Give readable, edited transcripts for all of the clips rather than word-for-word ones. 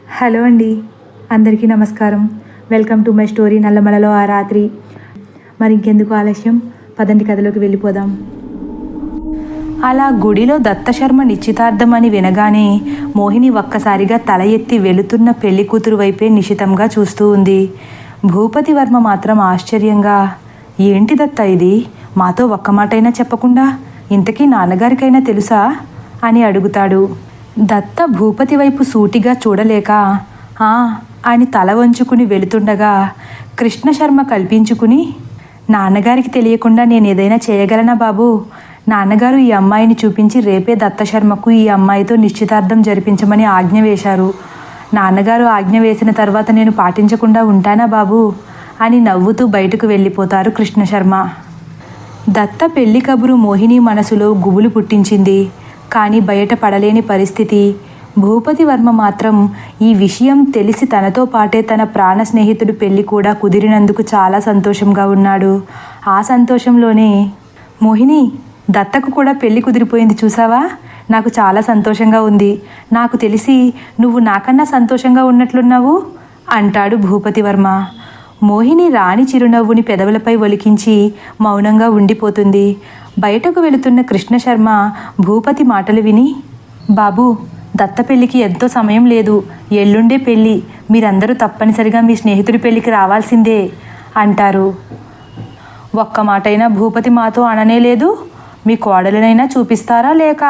Hello అండి, అందరికీ నమస్కారం. వెల్కమ్ టు మై స్టోరీ నల్లమలలో ఆ రాత్రి. మరి ఇంకెందుకు ఆలస్యం, పదండి కథలోకి వెళ్ళిపోదాం. అలా గుడిలో దత్తశర్మ నిశ్చితార్థం అని వినగానే మోహిని ఒక్కసారిగా తల ఎత్తి వెళుతున్న పెళ్లి కూతురు వైపే నిశితంగా చూస్తూ ఉంది. భూపతి వర్మ మాత్రం ఆశ్చర్యంగా, ఏంటి దత్త ఇది, మాతో ఒక్క మాటైనా చెప్పకుండా ఇంతకీ నాన్నగారికైనా తెలుసా అని అడుగుతాడు. దత్త భూపతి వైపు సూటిగా చూడలేక అని తల వంచుకుని వెళుతుండగా కృష్ణశర్మ కల్పించుకుని, నాన్నగారికి తెలియకుండా నేను ఏదైనా చేయగలనా బాబు? నాన్నగారు ఈ అమ్మాయిని చూపించి రేపే దత్తశర్మకు ఈ అమ్మాయితో నిశ్చితార్థం జరిపించమని ఆజ్ఞ వేశారు. నాన్నగారు ఆజ్ఞ వేసిన తర్వాత నేను పాటించకుండా ఉంటానా బాబు అని నవ్వుతూ బయటకు వెళ్ళిపోతారు కృష్ణశర్మ. దత్త పెళ్లి కబురు మోహిని మనసులో గుబులు పుట్టించింది. కానీ బయట పడలేని పరిస్థితి. భూపతి వర్మ మాత్రం ఈ విషయం తెలిసి తనతో పాటే తన ప్రాణ స్నేహితుడు పెళ్లి కూడా కుదిరినందుకు చాలా సంతోషంగా ఉన్నాడు. ఆ సంతోషంలోనే, మోహిని, దత్తకు కూడా పెళ్లి కుదిరిపోయింది చూసావా, నాకు చాలా సంతోషంగా ఉంది. నాకు తెలిసి నువ్వు నాకన్నా సంతోషంగా ఉన్నట్లున్నావు అంటాడు భూపతి వర్మ. మోహిని రాణి చిరునవ్వుని పెదవులపై ఒలికించి మౌనంగా ఉండిపోతుంది. బయటకు వెళుతున్న కృష్ణశర్మ భూపతి మాటలు విని, బాబు, దత్త పెళ్లికి ఎంతో సమయం లేదు, ఎల్లుండే పెళ్ళి, మీరందరూ తప్పనిసరిగా మీ స్నేహితుడి పెళ్లికి రావాల్సిందే అంటారు. ఒక్క మాటైనా భూపతి మాతో అననే లేదు, మీ కోడలనైనా చూపిస్తారా లేక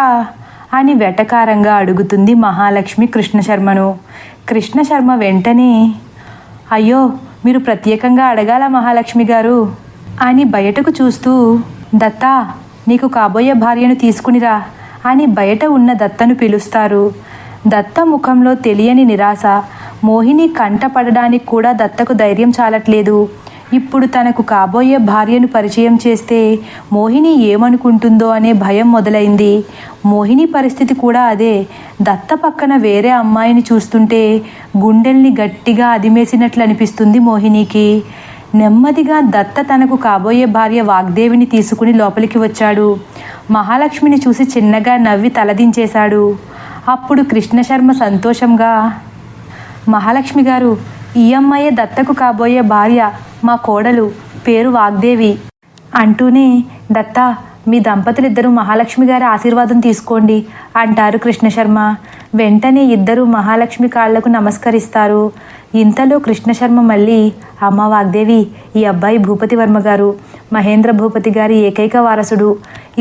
అని వెటకారంగా అడుగుతుంది మహాలక్ష్మి కృష్ణశర్మను. కృష్ణశర్మ వెంటనే, అయ్యో, మీరు ప్రత్యేకంగా అడగాల మహాలక్ష్మి గారు అని బయటకు చూస్తూ, దత్తా, నీకు కాబోయే భార్యను తీసుకునిరా అని బయట ఉన్న దత్తను పిలుస్తారు. దత్త ముఖంలో తెలియని నిరాశ. మోహిని కంటపడడానికి కూడా దత్తకు ధైర్యం చాలట్లేదు. ఇప్పుడు తనకు కాబోయే భార్యను పరిచయం చేస్తే మోహిని ఏమనుకుంటుందో అనే భయం మొదలైంది. మోహిని పరిస్థితి కూడా అదే. దత్త పక్కన వేరే అమ్మాయిని చూస్తుంటే గుండెల్ని గట్టిగా అదిమేసినట్లు అనిపిస్తుంది మోహినికి. నెమ్మదిగా దత్త తనకు కాబోయే భార్య వాగ్దేవిని తీసుకుని లోపలికి వచ్చాడు. మహాలక్ష్మిని చూసి చిన్నగా నవ్వి తలదించేశాడు. అప్పుడు కృష్ణశర్మ సంతోషంగా, మహాలక్ష్మి గారు, ఈ అమ్మాయే దత్తకు కాబోయే భార్య, మా కోడలు, పేరు వాగ్దేవి అంటూనే, దత్త, మీ దంపతులిద్దరూ మహాలక్ష్మి గారి ఆశీర్వాదం తీసుకోండి అంటారు కృష్ణశర్మ. వెంటనే ఇద్దరూ మహాలక్ష్మి కాళ్లకు నమస్కరిస్తారు. ఇంతలో కృష్ణశర్మ మళ్ళీ, అమ్మ వాగ్దేవి, ఈ అబ్బాయి భూపతి వర్మ గారు, మహేంద్ర భూపతి గారి ఏకైక వారసుడు.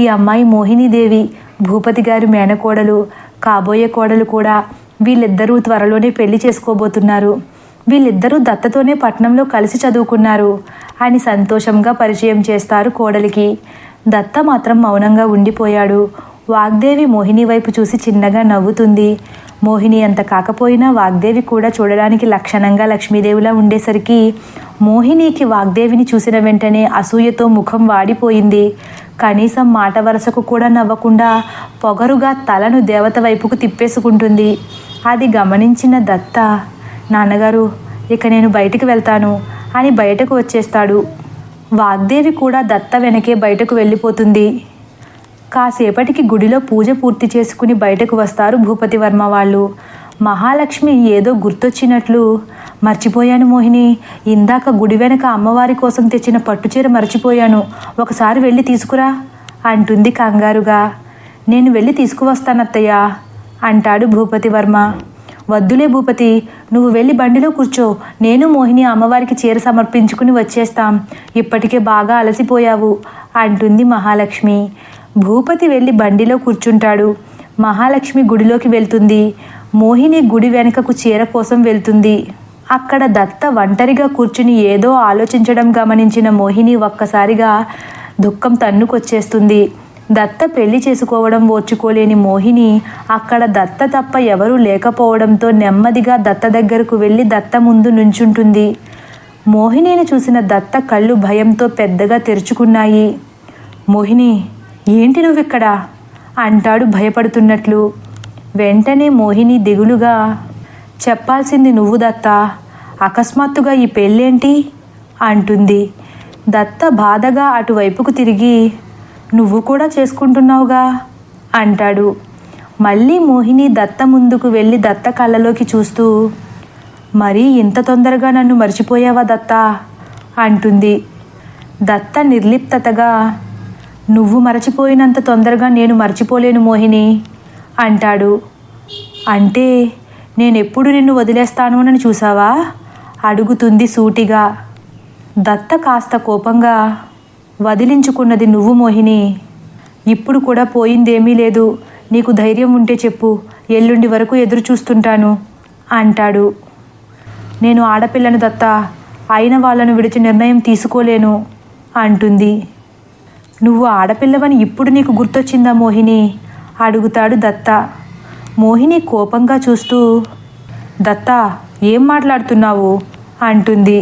ఈ అమ్మాయి మోహినీదేవి, భూపతి గారి మేనకోడలు, కాబోయే కోడలు కూడా. వీళ్ళిద్దరూ త్వరలోనే పెళ్లి చేసుకోబోతున్నారు. వీళ్ళిద్దరూ దత్తతోనే పట్నంలో కలిసి చదువుకున్నారు అని సంతోషంగా పరిచయం చేస్తారు కోడలికి. దత్త మాత్రం మౌనంగా ఉండిపోయాడు. వాగ్దేవి మోహిని వైపు చూసి చిన్నగా నవ్వుతుంది. మోహిని అంత కాకపోయినా వాగ్దేవి కూడా చూడడానికి లక్షణంగా లక్ష్మీదేవిలా ఉండేసరికి మోహినికి వాగ్దేవిని చూసిన వెంటనే అసూయతో ముఖం వాడిపోయింది. కనీసం మాట వరసకు కూడా నవ్వకుండా పొగరుగా తలను దేవత వైపుకు తిప్పేసుకుంటుంది. అది గమనించిన దత్త, నాన్నగారు, ఇక నేను బయటికి వెళ్తాను అని బయటకు వచ్చేస్తాడు. వాగ్దేవి కూడా దత్త వెనకే బయటకు వెళ్ళిపోతుంది. కాసేపటికి గుడిలో పూజ పూర్తి చేసుకుని బయటకు వస్తారు భూపతి వర్మ వాళ్ళు. మహాలక్ష్మి ఏదో గుర్తొచ్చినట్లు, మర్చిపోయాను మోహిని, ఇందాక గుడి వెనక అమ్మవారి కోసం తెచ్చిన పట్టుచీర మర్చిపోయాను, ఒకసారి వెళ్ళి తీసుకురా అంటుంది కంగారుగా. నేను వెళ్ళి తీసుకువస్తానత్తయ్య అంటాడు భూపతి వర్మ. వద్దులే భూపతి, నువ్వు వెళ్ళి బండిలో కూర్చో, నేను మోహిని అమ్మవారికి చీర సమర్పించుకుని వచ్చేస్తాం, ఇప్పటికే బాగా అలసిపోయావు అంటుంది మహాలక్ష్మి. భూపతి వెళ్ళి బండిలో కూర్చుంటాడు. మహాలక్ష్మి గుడిలోకి వెళ్తుంది. మోహిని గుడి వెనుకకు చీర కోసం వెళ్తుంది. అక్కడ దత్త ఒంటరిగా కూర్చుని ఏదో ఆలోచించడం గమనించిన మోహిని ఒక్కసారిగా దుఃఖం తన్నుకొచ్చేస్తుంది. దత్త పెళ్లి చేసుకోవడం ఓర్చుకోలేని మోహిని అక్కడ దత్త తప్ప ఎవరూ లేకపోవడంతో నెమ్మదిగా దత్త దగ్గరకు వెళ్ళి దత్త ముందు నుంచుంటుంది. మోహినిని చూసిన దత్త కళ్ళు భయంతో పెద్దగా తెరుచుకున్నాయి. మోహిని, ఏంటి నువ్విక్కడ అంటాడు భయపడుతున్నట్లు. వెంటనే మోహిని దిగులుగా, చెప్పాల్సింది నువ్వు దత్త, అకస్మాత్తుగా ఈ పెళ్ళేంటి అంటుంది. దత్త బాధగా అటువైపుకు తిరిగి, నువ్వు కూడా చేసుకుంటున్నావుగా అంటాడు. మళ్ళీ మోహిని దత్త ముందుకు వెళ్ళి దత్త కళ్ళలోకి చూస్తూ, మరీ ఇంత తొందరగా నన్ను మర్చిపోయావా దత్త అంటుంది. దత్త నిర్లిప్తతగా, నువ్వు మరచిపోయినంత తొందరగా నేను మర్చిపోలేను మోహిని అంటాడు. అంటే నేనెప్పుడు నిన్ను వదిలేస్తాను అని చూసావా అడుగుతుంది సూటిగా. దత్త కాస్త కోపంగా, వదిలించుకున్నది నువ్వు మోహిని, ఇప్పుడు కూడా పోయిందేమీ లేదు, నీకు ధైర్యం ఉంటే చెప్పు, ఎల్లుండి వరకు ఎదురు చూస్తుంటాను అంటాడు. నేను ఆడపిల్లను దత్త, అయిన వాళ్ళను విడిచి నిర్ణయం తీసుకోలేను అంటుంది. నువ్వు ఆడపిల్లవని ఇప్పుడు నీకు గుర్తొచ్చిందా మోహిని అడుగుతాడు దత్త. మోహిని కోపంగా చూస్తూ, దత్త ఏం మాట్లాడుతున్నావు అంటుంది.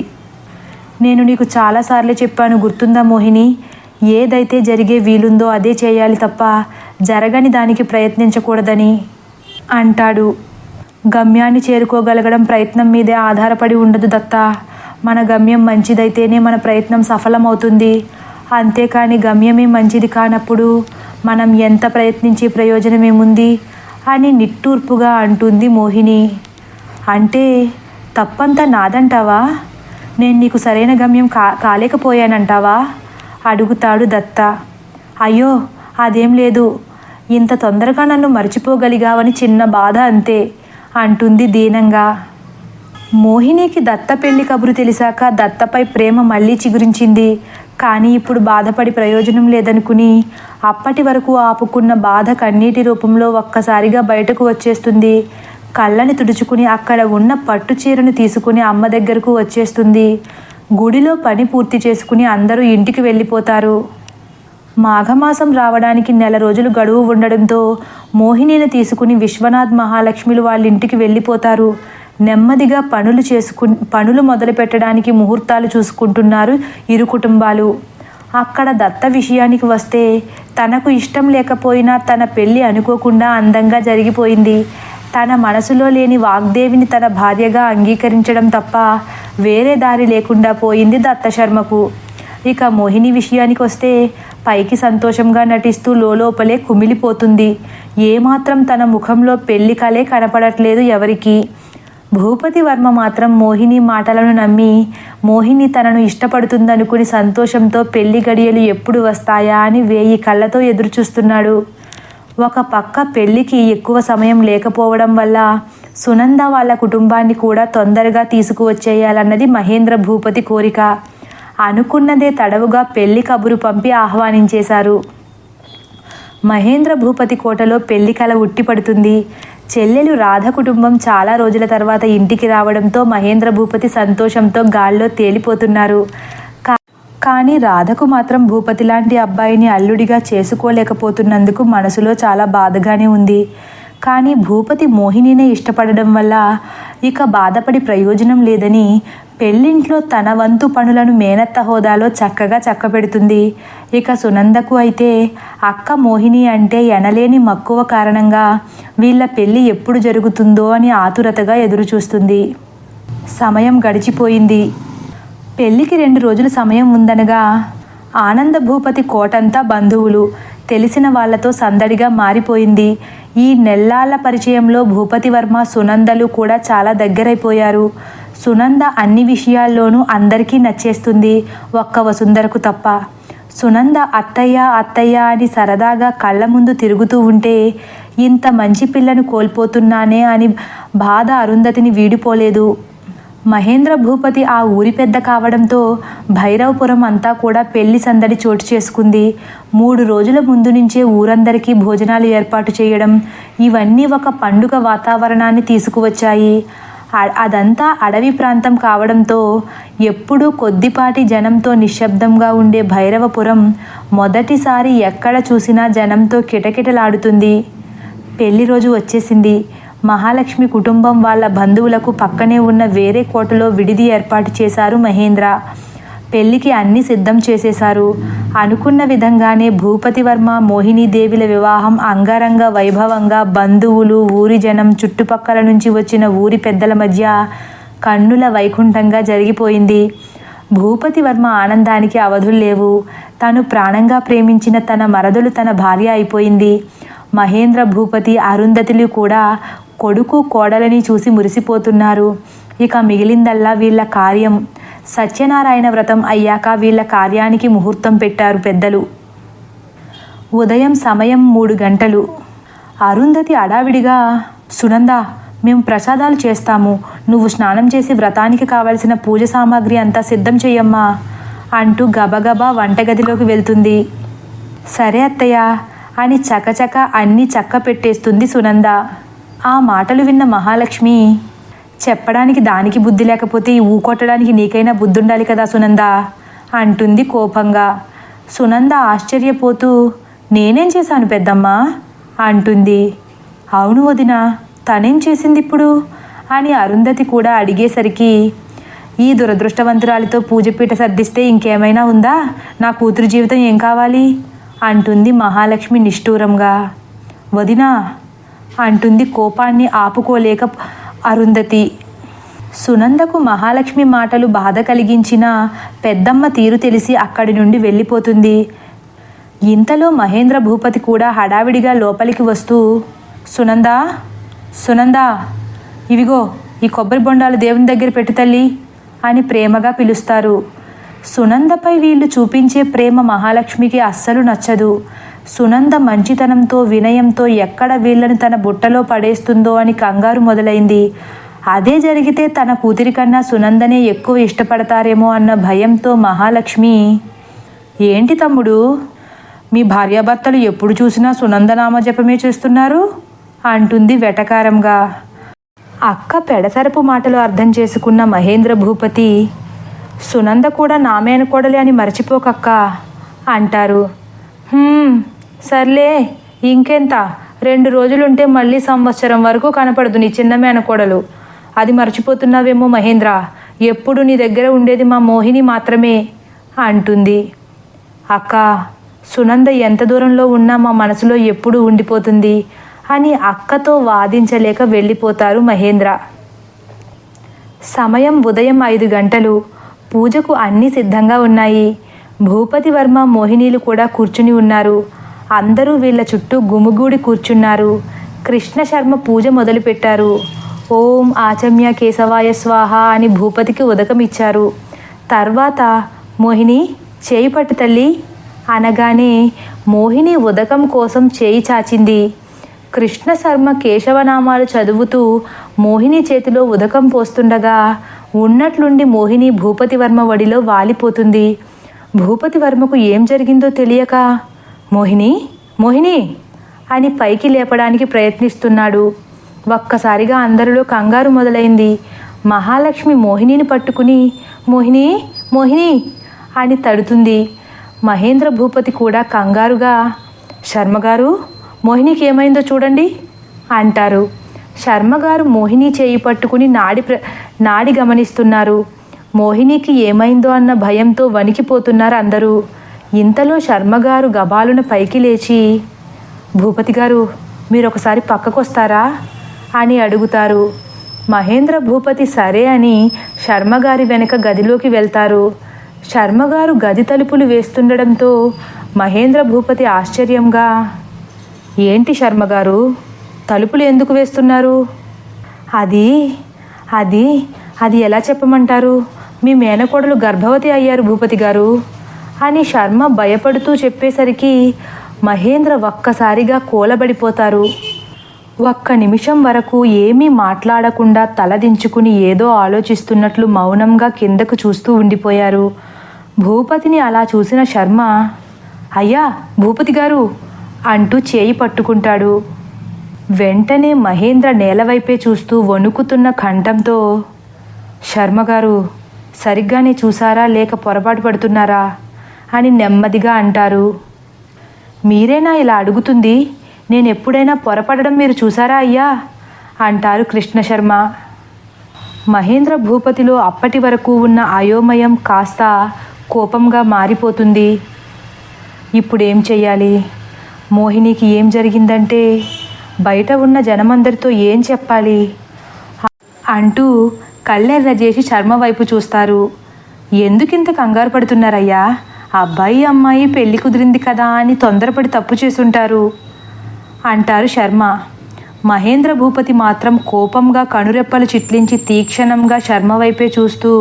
నేను నీకు చాలాసార్లు చెప్పాను, గుర్తుందా మోహిని, ఏదైతే జరిగే వీలుందో అదే చేయాలి తప్ప జరగని దానికి ప్రయత్నించకూడదని అంటాడు. గమ్యాన్ని చేరుకోగలగడం ప్రయత్నం మీదే ఆధారపడి ఉండదు దత్త. మన గమ్యం మంచిదైతేనే మన ప్రయత్నం సఫలమవుతుంది. అంతేకాని గమ్యమే మంచిది కానప్పుడు మనం ఎంత ప్రయత్నించి ప్రయోజనమేముంది అని నిట్టూర్పుగా అంటుంది మోహిని. అంటే తప్పంతా నాదంటావా? నేను నీకు సరైన గమ్యం కాలేకపోయానంటావా అడుగుతాడు దత్త. అయ్యో అదేం లేదు, ఇంత తొందరగా నన్ను మర్చిపోగలిగావని చిన్న బాధ అంతే అంటుంది దీనంగా. మోహినికి దత్త పెళ్లి కబురు తెలిసాక దత్తపై ప్రేమ మళ్ళీ చిగురించింది. కానీ ఇప్పుడు బాధపడి ప్రయోజనం లేదనుకుని అప్పటి వరకు ఆపుకున్న బాధ కన్నీటి రూపంలో ఒక్కసారిగా బయటకు వచ్చేస్తుంది. కళ్ళని తుడుచుకుని అక్కడ ఉన్న పట్టు చీరను తీసుకుని అమ్మ దగ్గరకు వచ్చేస్తుంది. గుడిలో పని పూర్తి చేసుకుని అందరూ ఇంటికి వెళ్ళిపోతారు. మాఘమాసం రావడానికి 1 నెల రోజులు గడువు ఉండడంతో మోహినిని తీసుకుని విశ్వనాథ్ మహాలక్ష్మిలు వాళ్ళ ఇంటికి వెళ్ళిపోతారు. నెమ్మదిగా పనులు మొదలు పెట్టడానికి ముహూర్తాలు చూసుకుంటున్నారు ఇరు కుటుంబాలు. అక్కడ దత్త విషయానికి వస్తే తనకు ఇష్టం లేకపోయినా తన పెళ్ళి అనుకోకుండా అందంగా జరిగిపోయింది. తన మనసులో లేని వాగ్దేవిని తన భార్యగా అంగీకరించడం తప్ప వేరే దారి లేకుండా పోయింది దత్త శర్మకు. ఇక మోహిని విషయానికి వస్తే పైకి సంతోషంగా నటిస్తూ లోపలే కుమిలిపోతుంది. ఏమాత్రం తన ముఖంలో పెళ్లి కలే కనపడట్లేదు ఎవరికి. భూపతి వర్మ మాత్రం మోహిని మాటలను నమ్మి మోహిని తనను ఇష్టపడుతుందనుకుని సంతోషంతో పెళ్లి గడియలు ఎప్పుడు వస్తాయా అని 1000 కళ్ళతో ఎదురుచూస్తున్నాడు. ఒక పక్క పెళ్లికి ఎక్కువ సమయం లేకపోవడం వల్ల సునంద వాళ్ళ కుటుంబాన్ని కూడా తొందరగా తీసుకువచ్చేయాలన్నది మహేంద్ర భూపతి కోరిక. అనుకున్నదే తడవుగా పెళ్లి కబురు పంపి ఆహ్వానించేశారు. మహేంద్ర భూపతి కోటలో పెళ్లి కల ఉట్టిపడుతుంది. చెల్లెలు రాధ కుటుంబం చాలా రోజుల తర్వాత ఇంటికి రావడంతో మహేంద్ర భూపతి సంతోషంతో గాల్లో తేలిపోతున్నారు. కానీ రాధకు మాత్రం భూపతి లాంటి అబ్బాయిని అల్లుడిగా చేసుకోలేకపోతున్నందుకు మనసులో చాలా బాధగానే ఉంది. కానీ భూపతి మోహినినే ఇష్టపడడం వల్ల ఇక బాధపడి ప్రయోజనం లేదని పెళ్ళింట్లో తన వంతు పనులను మేనత్త హోదాలో చక్కగా చక్కబెడుతుంది. ఇక సునందకు అయితే అక్క మోహిని అంటే ఎనలేని మక్కువ కారణంగా వీళ్ళ పెళ్ళి ఎప్పుడు జరుగుతుందో అని ఆతురతగా ఎదురుచూస్తుంది. సమయం గడిచిపోయింది. పెళ్ళికి 2 రోజుల సమయం ఉందనగా ఆనంద భూపతి కోటంతా బంధువులు, తెలిసిన వాళ్లతో సందడిగా మారిపోయింది. ఈ నెల్లాళ్ల పరిచయంలో భూపతి వర్మ సునందలు కూడా చాలా దగ్గరైపోయారు. సునంద అన్ని విషయాల్లోనూ అందరికీ నచ్చేస్తుంది, ఒక్క వసుంధరకు తప్ప. సునంద అత్తయ్య అత్తయ్య అని సరదాగా కళ్ళ ముందు తిరుగుతూ ఉంటే ఇంత మంచి పిల్లను కోల్పోతున్నానే అని బాధ అరుంధతిని వీడిపోలేదు. మహేంద్ర భూపతి ఆ ఊరి పెద్ద కావడంతో భైరవపురం అంతా కూడా పెళ్లి సందడి చోటు చేసుకుంది. 3 రోజుల ముందు నుంచే ఊరందరికీ భోజనాలు ఏర్పాటు చేయడం, ఇవన్నీ ఒక పండుగ వాతావరణాన్ని తీసుకువచ్చాయి. అదంతా అడవి ప్రాంతం కావడంతో ఎప్పుడూ కొద్దిపాటి జనంతో నిశ్శబ్దంగా ఉండే భైరవపురం మొదటిసారి ఎక్కడ చూసినా జనంతో కిటకిటలాడుతుంది. పెళ్లి రోజు వచ్చేసింది. మహాలక్ష్మి కుటుంబం వాళ్ళ బంధువులకు పక్కనే ఉన్న వేరే కోటలో విడిది ఏర్పాటు చేశారు మహేంద్ర. పెళ్లికి అన్ని సిద్ధం చేసేశారు. అనుకున్న విధంగానే భూపతి వర్మ మోహినీదేవిల వివాహం అంగరంగ వైభవంగా బంధువులు, ఊరి జనం, చుట్టుపక్కల నుంచి వచ్చిన ఊరి పెద్దల మధ్య కన్నుల వైకుంఠంగా జరిగిపోయింది. భూపతి వర్మ ఆనందానికి అవధులు లేవు. తను ప్రాణంగా ప్రేమించిన తన మరదలు తన భార్య అయిపోయింది. మహేంద్ర భూపతి అరుంధతులు కూడా కొడుకు కోడలని చూసి మురిసిపోతున్నారు. ఇక మిగిలిందల్లా వీళ్ళ కార్యం. సత్యనారాయణ వ్రతం అయ్యాక వీళ్ళ కార్యానికి ముహూర్తం పెట్టారు పెద్దలు. ఉదయం సమయం 3 గంటలు. అరుంధతి అడావిడిగా, సునంద, మేము ప్రసాదాలు చేస్తాము, నువ్వు స్నానం చేసి వ్రతానికి కావలసిన పూజ సామాగ్రి అంతా సిద్ధం చెయ్యమ్మా అంటూ గబగబా వంటగదిలోకి వెళ్తుంది. సరే అత్తయ్య అని చకచక అన్నీ చక్క పెట్టేస్తుంది సునంద. ఆ మాటలు విన్న మహాలక్ష్మి, చెప్పడానికి దానికి బుద్ధి లేకపోతే ఈ ఊకొట్టడానికి నీకైనా బుద్ధి ఉండాలి కదా సునంద అంటుంది కోపంగా. సునంద ఆశ్చర్యపోతూ, నేనేం చేశాను పెద్దమ్మా అంటుంది. అవును వదిన, తనేం చేసింది ఇప్పుడు అని అరుంధతి కూడా అడిగేసరికి, ఈ దురదృష్టవంతురాలితో పూజపీట సర్దిస్తే ఇంకేమైనా ఉందా, నా కూతురు జీవితం ఏం కావాలి అంటుంది మహాలక్ష్మి నిష్ఠూరంగా. వదినా అంటుంది కోపాన్ని ఆపుకోలేక అరుంధతి. సునందకు మహాలక్ష్మి మాటలు బాధ కలిగించిన పెద్దమ్మ తీరు తెలిసి అక్కడి నుండి వెళ్ళిపోతుంది. ఇంతలో మహేంద్ర భూపతి కూడా హడావిడిగా లోపలికి వస్తూ, సునందా, సునందా, ఇవిగో ఈ కొబ్బరి బొండాలు దేవుని దగ్గర పెట్టు తల్లి అని ప్రేమగా పిలుస్తారు. సునందపై వీళ్ళు చూపించే ప్రేమ మహాలక్ష్మికి అస్సలు నచ్చదు. సునంద మంచితనంతో వినయంతో ఎక్కడ వీళ్ళని తన బుట్టలో పడేస్తుందో అని కంగారు మొదలైంది. అదే జరిగితే తన కూతురి కన్నా సునందనే ఎక్కువ ఇష్టపడతారేమో అన్న భయంతో మహాలక్ష్మి, ఏంటి తమ్ముడు, మీ భార్యాభర్తలు ఎప్పుడు చూసినా సునందనామ జపమే చేస్తున్నారు అంటుంది వెటకారంగా. అక్క పెడసరపు మాటలు అర్థం చేసుకున్న మహేంద్ర భూపతి, సునంద కూడా నా మేనకోడలే అని మర్చిపోకక్క అంటారు. సర్లే, ఇంకెంత, 2 రోజులుంటే మళ్ళీ సంవత్సరం వరకు కనపడదు నీ చిన్న మేనకోడలు. అది మర్చిపోతున్నావేమో మహేంద్ర, ఎప్పుడు నీ దగ్గర ఉండేది మా మోహిని మాత్రమే అంటుంది. అక్క, సునంద ఎంత దూరంలో ఉన్నా మా మనసులో ఎప్పుడూ ఉండిపోతుంది అని అక్కతో వాదించలేక వెళ్ళిపోతారు మహేంద్ర. సమయం ఉదయం 5 గంటలు. పూజకు అన్నీ సిద్ధంగా ఉన్నాయి. భూపతి వర్మ మోహినీలు కూడా కూర్చుని ఉన్నారు. అందరూ వీళ్ళ చుట్టూ గుమిగూడి కూర్చున్నారు. కృష్ణ శర్మ పూజ మొదలుపెట్టారు. ఓం ఆచమ్య కేశవాయ స్వాహ అని భూపతికి ఉదకం ఇచ్చారు. తర్వాత మోహిని చేయి పట్టు తల్లి అనగానే మోహిని ఉదకం కోసం చేయి చాచింది. కృష్ణ శర్మ కేశవనామాలు చదువుతూ మోహిని చేతిలో ఉదకం పోస్తుండగా ఉన్నట్లుండి మోహిని భూపతి వర్మ వడిలో వాలిపోతుంది. భూపతి వర్మకు ఏం జరిగిందో తెలియక, మోహిని, మోహిని అని పైకి లేపడానికి ప్రయత్నిస్తున్నాడు. ఒక్కసారిగా అందరిలో కంగారు మొదలైంది. మహాలక్ష్మి మోహినిని పట్టుకుని, మోహిని, మోహిని అని తడుతుంది. మహేంద్ర భూపతి కూడా కంగారుగా, శర్మగారు, మోహినికి ఏమైందో చూడండి అంటారు. శర్మగారు మోహిని చేయి పట్టుకుని నాడి గమనిస్తున్నారు. మోహినికి ఏమైందో అన్న భయంతో వణికిపోతున్నారు అందరూ. ఇంతలో శర్మగారు గబాలున పైకి లేచి, భూపతి గారు, మీరు ఒకసారి పక్కకొస్తారా అని అడుగుతారు. మహేంద్ర భూపతి సరే అని శర్మగారి వెనక గదిలోకి వెళ్తారు. శర్మగారు గది తలుపులు వేస్తుండడంతో మహేంద్ర భూపతి ఆశ్చర్యంగా, ఏంటి శర్మగారు, తలుపులు ఎందుకు వేస్తున్నారు? అది అది అది ఎలా చెప్పమంటారు, మీ మేనకోడలు గర్భవతి అయ్యారు భూపతి గారు అని శర్మ భయపడుతూ చెప్పేసరికి మహేంద్ర ఒక్కసారిగా కూలబడిపోతారు. ఒక్క నిమిషం వరకు ఏమీ మాట్లాడకుండా తలదించుకుని ఏదో ఆలోచిస్తున్నట్లు మౌనంగా కిందకు చూస్తూ ఉండిపోయారు. భూపతిని అలా చూసిన శర్మ, అయ్యా భూపతి గారు అంటూ చేయి పట్టుకుంటాడు. వెంటనే మహేంద్ర నేలవైపే చూస్తూ వణుకుతున్న కంఠంతో, శర్మగారు, సరిగ్గానే చూసారా లేక పొరపాటు పడుతున్నారా అని నెమ్మదిగా అంటారు. మీరేనా ఇలా అడుగుతుంది? నేను ఎప్పుడైనా పొరపడడం మీరు చూసారా అయ్యా అంటారు కృష్ణశర్మ. మహేంద్ర భూపతిలో అప్పటి వరకు ఉన్న అయోమయం కాస్త కోపంగా మారిపోతుంది. ఇప్పుడేం చెయ్యాలి? మోహినికి ఏం జరిగిందంటే బయట ఉన్న జనమందరితో ఏం చెప్పాలి అంటూ కళ్ళెర్ర చేసి శర్మ వైపు చూస్తారు. ఎందుకింత కంగారు పడుతున్నారయ్యా? అబ్బాయి అమ్మాయి పెళ్లి కుదిరింది కదా అని తొందరపడి తప్పు చేసుంటారు అంటారు శర్మ. మహేంద్ర భూపతి మాత్రం కోపంగా కనురెప్పలు చిట్లించి తీక్షణంగా శర్మ వైపే చూస్తూ,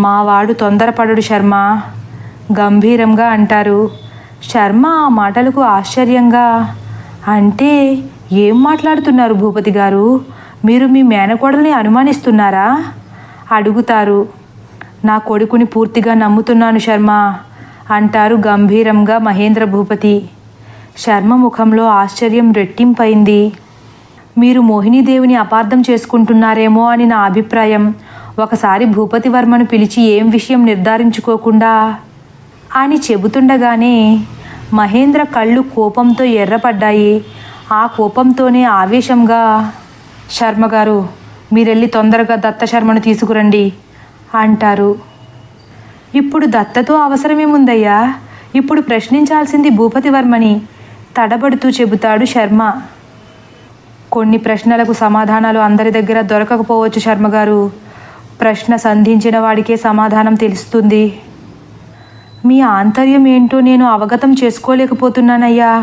మావాడు తొందరపడడు శర్మ, గంభీరంగా అంటారు. శర్మ ఆ మాటలకు ఆశ్చర్యంగా, అంటే ఏం మాట్లాడుతున్నారు భూపతి గారు, మీరు మీ మేనకోడల్ని అనుమానిస్తున్నారా అడుగుతారు. నా కొడుకుని పూర్తిగా నమ్ముతున్నాను శర్మ అంటారు గంభీరంగా మహేంద్ర భూపతి. శర్మ ముఖంలో ఆశ్చర్యం రెట్టింపైంది. మీరు మోహినీదేవిని అపార్థం చేసుకుంటున్నారేమో అని నా అభిప్రాయం. ఒకసారి భూపతి వర్మను పిలిచి ఏం విషయం నిర్ధారించుకోకుండా అని చెబుతుండగానే మహేంద్ర కళ్ళు కోపంతో ఎర్రపడ్డాయి. ఆ కోపంతోనే ఆవేశంగా, శర్మగారు మీరెళ్ళి తొందరగా దత్త శర్మను తీసుకురండి అంటారు. ఇప్పుడు దత్తతో అవసరమేముందయ్యా, ఇప్పుడు ప్రశ్నించాల్సింది భూపతి వర్మని తడబడుతూ చెబుతాడు శర్మ. కొన్ని ప్రశ్నలకు సమాధానాలు అందరి దగ్గర దొరకకపోవచ్చు శర్మగారు, ప్రశ్న సంధించిన వాడికే సమాధానం తెలుస్తుంది. మీ ఆంతర్యం ఏంటో నేను అవగతం చేసుకోలేకపోతున్నానయ్యా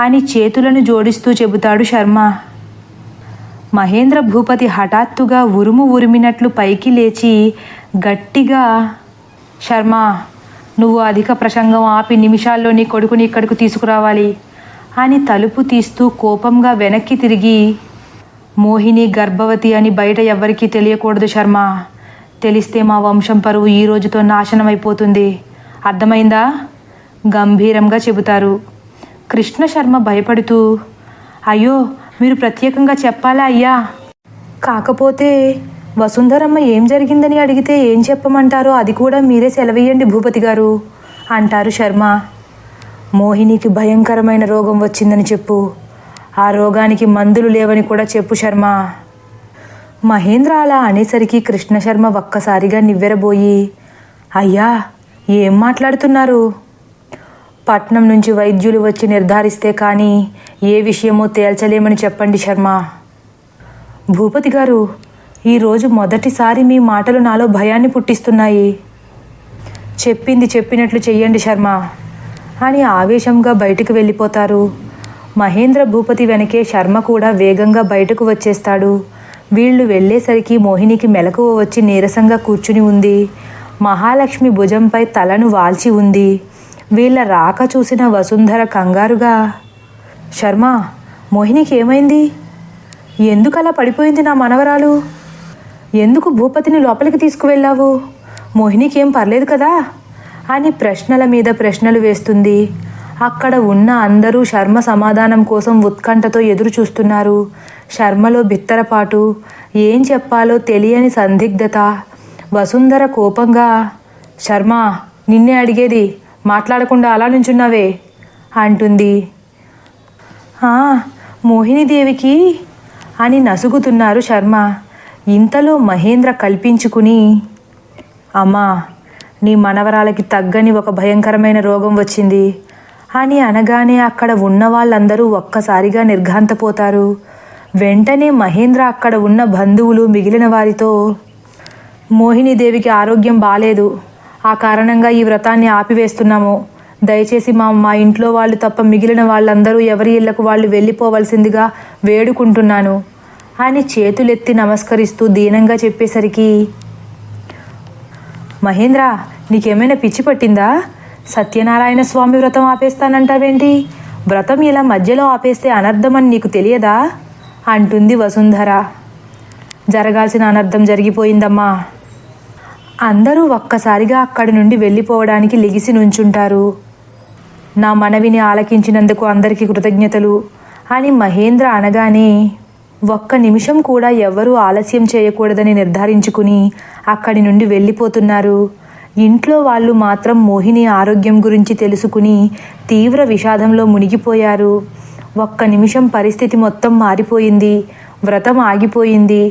అని చేతులను జోడిస్తూ చెబుతాడు శర్మ. మహేంద్ర భూపతి హఠాత్తుగా ఉరుము ఉరిమినట్లు పైకి లేచి గట్టిగా, శర్మ నువ్వు అధిక ప్రసంగం ఆపి నిమిషాల్లో నీ కొడుకుని ఇక్కడికి తీసుకురావాలి అని తలుపు తీస్తూ కోపంగా వెనక్కి తిరిగి, మోహిని గర్భవతి అని బయట ఎవ్వరికీ తెలియకూడదు శర్మ, తెలిస్తే మా వంశం పరువు ఈ రోజుతో నాశనం అయిపోతుంది, అర్థమైందా గంభీరంగా చెబుతారు. కృష్ణ శర్మ భయపడుతూ, అయ్యో మీరు ప్రత్యేకంగా చెప్పాలా అయ్యా, కాకపోతే వసుంధరమ్మ ఏం జరిగిందని అడిగితే ఏం చెప్పమంటారో అది కూడా మీరే సెలవేయండి భూపతి గారు అంటారు శర్మ. మోహినికి భయంకరమైన రోగం వచ్చిందని చెప్పు, ఆ రోగానికి మందులు లేవని కూడా చెప్పు శర్మ. మహేంద్ర అలా అనేసరికి కృష్ణ శర్మ ఒక్కసారిగా నివ్వెరబోయి, అయ్యా ఏం మాట్లాడుతున్నారు, పట్నం నుంచి వైద్యులు వచ్చి నిర్ధారిస్తే కానీ ఏ విషయమో తేల్చలేమని చెప్పండి శర్మ. భూపతి గారు ఈరోజు మొదటిసారి మీ మాటలు నాలో భయాన్ని పుట్టిస్తున్నాయి, చెప్పింది చెప్పినట్లు చెయ్యండి శర్మ అని ఆవేశంగా బయటకు వెళ్ళిపోతారు. మహేంద్ర భూపతి వెనకే శర్మ కూడా వేగంగా బయటకు వచ్చేస్తాడు. వీళ్ళు వెళ్ళేసరికి మోహినికి మెలకువ వచ్చి నీరసంగా కూర్చుని ఉంది. మహాలక్ష్మి భుజంపై తలను వాల్చి ఉంది. వీళ్ళ రాక చూసిన వసుంధర కంగారుగా, శర్మ మోహినికి ఏమైంది, ఎందుకు అలా పడిపోయింది నా మనవరాలు, ఎందుకు భూపతిని లోపలికి తీసుకువెళ్ళావు, మోహినికి ఏం పర్లేదు కదా అని ప్రశ్నల మీద ప్రశ్నలు వేస్తుంది. అక్కడ ఉన్న అందరూ శర్మ సమాధానం కోసం ఉత్కంఠతో ఎదురు చూస్తున్నారు. శర్మలో బిత్తరపాటు, ఏం చెప్పాలో తెలియని సందిగ్ధత. వసుంధర కోపంగా, శర్మ నిన్నే అడిగేది, మాట్లాడకుండా అలా నుంచున్నావే అంటుంది. మోహినీదేవికి అని నసుగుతున్నారు శర్మ. ఇంతలో మహేంద్ర కల్పించుకుని, అమ్మా నీ మనవరాలకి తగ్గని ఒక భయంకరమైన రోగం వచ్చింది అని అనగానే అక్కడ ఉన్న వాళ్ళందరూ ఒక్కసారిగా నిర్ఘాంతపోతారు. వెంటనే మహేంద్ర అక్కడ ఉన్న బంధువులు మిగిలిన వారితో, మోహినీదేవికి ఆరోగ్యం బాలేదు, ఆ కారణంగా ఈ వ్రతాన్ని ఆపివేస్తున్నాము, దయచేసి మా ఇంట్లో వాళ్ళు తప్ప మిగిలిన వాళ్ళందరూ ఎవరి ఇళ్లకు వాళ్ళు వెళ్ళిపోవలసిందిగా వేడుకుంటున్నాను అని చేతులెత్తి నమస్కరిస్తూ దీనంగా చెప్పేసరికి, మహేంద్ర నీకేమైనా పిచ్చి పట్టిందా, సత్యనారాయణ స్వామి వ్రతం ఆపేస్తానంటావేంటి, వ్రతం ఇలా మధ్యలో ఆపేస్తే అనర్థమని నీకు తెలియదా అంటుంది వసుంధర. జరగాల్సిన అనర్థం జరిగిపోయిందమ్మా. అందరూ ఒక్కసారిగా అక్కడి నుండి వెళ్ళిపోవడానికి లెగిసి నుంచుంటారు. నా మనవిని ఆలకించినందుకు అందరికీ కృతజ్ఞతలు అని మహేంద్ర అనగానే ఒక్క నిమిషం కూడా ఎవ్వరూ ఆలస్యం చేయకూడదని నిర్ధారించుకుని అక్కడి నుండి వెళ్ళిపోతున్నారు. ఇంట్లో వాళ్ళు మాత్రం మోహిని ఆరోగ్యం గురించి తెలుసుకుని తీవ్ర విషాదంలో మునిగిపోయారు. ఒక్క నిమిషం పరిస్థితి మొత్తం మారిపోయింది. వ్రతం ఆగిపోయింది.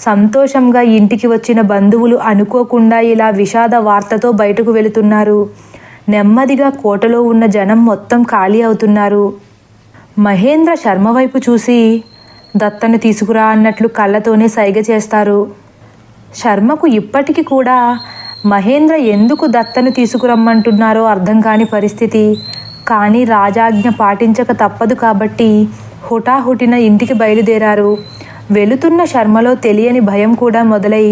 సంతోషంగా ఇంటికి వచ్చిన బంధువులు అనుకోకుండా ఇలా విషాద వార్తతో బయటకు వెళుతున్నారు. నెమ్మదిగా కోటలో ఉన్న జనం మొత్తం ఖాళీ అవుతున్నారు. మహేంద్ర శర్మ వైపు చూసి దత్తను తీసుకురా అన్నట్లు కళ్ళతోనే సైగ చేస్తారు. శర్మకు ఇప్పటికీ కూడా మహేంద్ర ఎందుకు దత్తను తీసుకురమ్మంటున్నారో అర్థం కాని పరిస్థితి. కానీ రాజాజ్ఞ పాటించక తప్పదు కాబట్టి హుటాహుటిన ఇంటికి బయలుదేరారు. వెళుతున్న శర్మలో తెలియని భయం కూడా మొదలై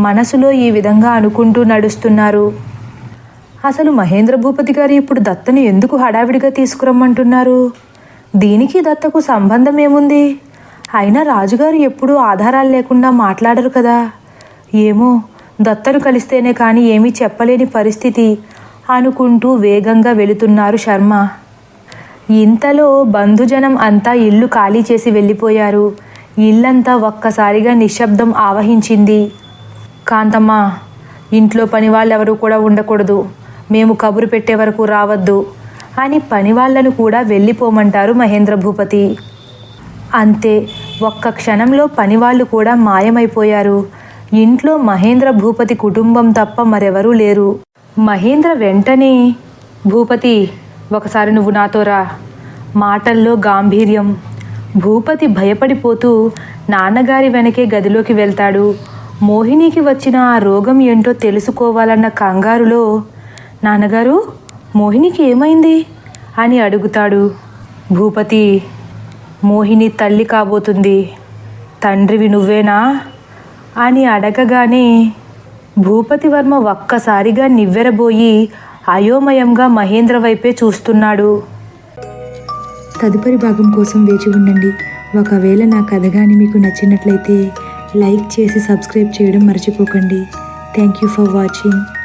మనసులో ఈ విధంగా అనుకుంటూ నడుస్తున్నారు. అసలు మహేంద్ర భూపతి గారు ఇప్పుడు దత్తను ఎందుకు హడావిడిగా తీసుకురమ్మంటున్నారు? దీనికి దత్తకు సంబంధం ఏముంది? అయినా రాజుగారు ఎప్పుడూ ఆధారాలు లేకుండా మాట్లాడరు కదా. ఏమో, దత్తను కలిస్తేనే కానీ ఏమీ చెప్పలేని పరిస్థితి అనుకుంటూ వేగంగా వెళుతున్నారు శర్మ. ఇంతలో బంధుజనం అంతా ఇల్లు ఖాళీ చేసి వెళ్ళిపోయారు. ఇల్లంతా ఒక్కసారిగా నిశ్శబ్దం ఆవహించింది. కాంతమ్మ, ఇంట్లో పనివాళ్ళెవరూ కూడా ఉండకూడదు, మేము కబురు పెట్టే వరకు రావద్దు అని పనివాళ్లను కూడా వెళ్ళిపోమంటారు మహేంద్ర భూపతి. అంతే, ఒక్క క్షణంలో పనివాళ్ళు కూడా మాయమైపోయారు. ఇంట్లో మహేంద్ర భూపతి కుటుంబం తప్ప మరెవరూ లేరు. మహేంద్ర వెంటనే, భూపతి ఒకసారి నువ్వు నాతో రా. మాటల్లో గాంభీర్యం. భూపతి భయపడిపోతూ నాన్నగారి వెనకే గదిలోకి వెళ్తాడు. మోహినికి వచ్చిన ఆ రోగం ఏంటో తెలుసుకోవాలన్న కంగారులో, నాన్నగారు మోహినికి ఏమైంది అని అడుగుతాడు. భూపతి, మోహిని తల్లి కాబోతుంది, తండ్రివి నువ్వేనా అని అడగగానే భూపతివర్మ ఒక్కసారిగా నివ్వెరబోయి అయోమయంగా మహేంద్ర వైపే చూస్తున్నాడు. తదుపరి భాగం కోసం వేచి ఉండండి. ఒకవేళ నా కథ కానీ మీకు నచ్చినట్లయితే లైక్ చేసి సబ్స్క్రైబ్ చేయడం మర్చిపోకండి. Thank you for watching.